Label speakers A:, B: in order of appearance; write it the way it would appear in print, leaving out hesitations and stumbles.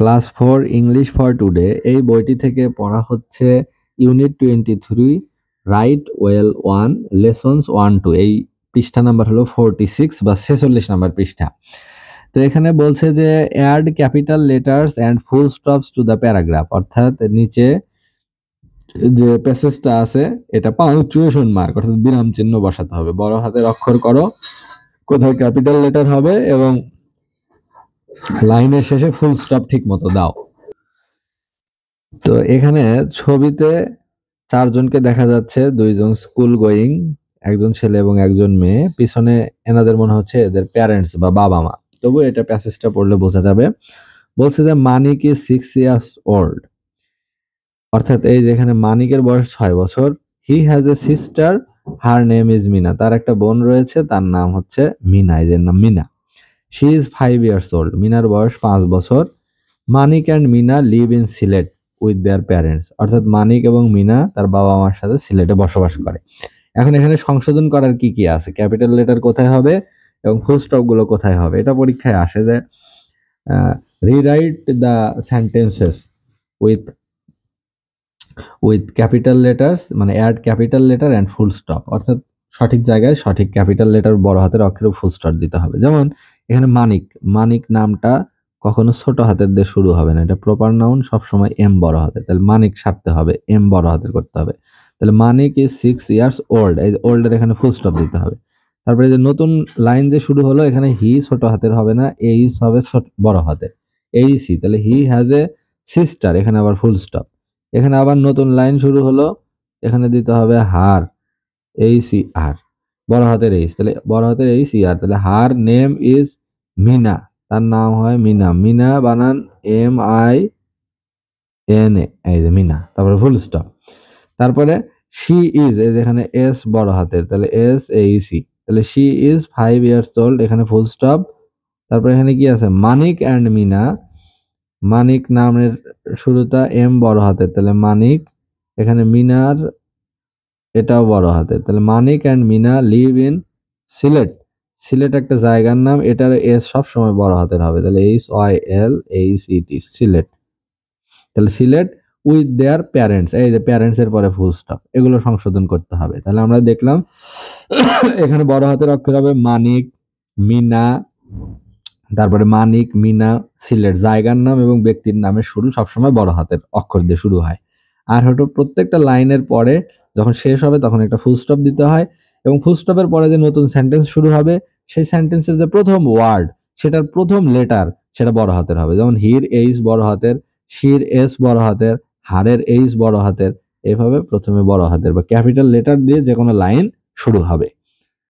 A: Class 4 English for today এই বইটি থেকে পড়া হচ্ছে ইউনিট 23 রাইট ওয়েল 1 লেসনস 1-2 এই পৃষ্ঠা নাম্বার হলো 46 বা 46 নাম্বার পৃষ্ঠা। তো এখানে বলছে যে add capital letters and full stops to the paragraph, অর্থাৎ নিচে যে প্যাসেজটা আছে এটা পাংচুয়েশন মার্ক অর্থাৎ বিরাম চিহ্ন বসাতে হবে, বড় হাতের অক্ষর করো, কোথায় ক্যাপিটাল লেটার হবে এবং লাইনের শেষে ফুল স্টপ ঠিক মতো দাও। তো এখানে ছবিতে চারজনকে দেখা যাচ্ছে, দুইজন স্কুল গোয়িং, একজন ছেলে এবং একজন মেয়ে, পিছনে এনাদের মনে হচ্ছে এদের প্যারেন্টস বা বাবা মা, তবু এটা প্যাসেজটা পড়লে বোঝা যাবে। বলছে যে মানিক ইজ 6 years old, অর্থাৎ এই যেখানে মানিকের বয়স 6 বছর। He has a sister, her name is Meena, তার একটা বোন রয়েছে, তার নাম হচ্ছে মিনা, এদের নাম Mina. She is 5 years old, মিনার বয়স 5 বছর। Manik and Mina live in Sylhet with their parents, অর্থাৎ মানিক এবং মিনা তার বাবা মার সাথে সিলেটে বসবাস করে। এখন এখানে সংশোধন করার কি কি আছে, ক্যাপিটাল লেটার কোথায় হবে এবং ফুল স্টপ গুলো কোথায় হবে, এটা পরীক্ষায় আসে যে rewrite the sentences with capital letters, মানে add capital letter and full stop, অর্থাৎ সঠিক জায়গায় সঠিক ক্যাপিটাল লেটার বড় হাতের অক্ষরে ফুল স্টপ দিতে হবে। যেমন এখানে মানিক, মানিক নামটা কখনো ছোট হাতের দিয়ে শুরু হবে না, এটা প্রপার নাউন, সবসময় এম বড় হাতের, তাহলে মানিক সারতে হবে, এম বড় হাতের করতে হবে। তাহলে মানিক ইজ 6 years old, এই ওল্ড এর এখানে ফুল স্টপ দিতে হবে। তারপরে যে নতুন লাইন যে শুরু হলো, এখানে হি ছোট হাতের হবে না, এইস হবে বড় হাতের, এইসি, তাহলে হি হ্যাজ এ সিস্টার, এখানে আবার ফুল স্টপ। এখানে আবার নতুন লাইন শুরু হলো, এখানে দিতে হবে হার, এইসি আর, বড় হাতের এইস, তাহলে বড় হাতের এইসি আর, তাহলে হার নেম ইজ মিনা, তার নাম হয় মিনা, মিনা বানান MINA, এই যে মিনা, তারপরে ফুল স্টপ। তারপরে শি ইজ, এই যেখানে এস বড় হাতের, তাহলে SAEC, তাহলে শি ইজ 5 years old, এখানে ফুল স্টপ। তারপরে এখানে কি আছে, মানিক অ্যান্ড মিনা, মানিক নামের শুরুটা এম বড় হাতের, তাহলে মানিক, এখানে মিনার এটাও বড় হাতের, তাহলে Manik and Mina live in Sylhet, Sylhet একটা জায়গার নাম, এটার এস সবসময় বড় হাতের হবে, তাহলে SILACT, সিলেট, তাহলে সিলেট উইথ দেয়ার প্যারেন্টস, এই যে প্যারেন্টস এর পরে ফুল স্টপ, এগুলো সংশোধন করতে হবে। তাহলে আমরা দেখলাম এখানে বড় হাতের অক্ষর হবে মানিক, মিনা, তারপরে মানিক, মিনা, সিলেট, জায়গার নাম এবং ব্যক্তির নামের শুরু সবসময় বড় হাতের অক্ষর দিয়ে শুরু হয়। আর হয়তো প্রত্যেকটা লাইনের পরে যখন শেষ হবে তখন একটা ফুল স্টপ দিতে হয়, এবং ফুল স্টপের পরে যে নতুন সেন্টেন্স শুরু হবে সেই সেন্টেন্সের যে প্রথম ওয়ার্ড সেটার প্রথম লেটার সেটা বড় হাতের হবে, যেমন হির এইস বড় হাতের, শির এস বড় হাতের, হারের এইস বড় হাতের, এভাবে প্রথমে বড় হাতের বা ক্যাপিটাল লেটার দিয়ে যে কোনো লাইন শুরু হবে।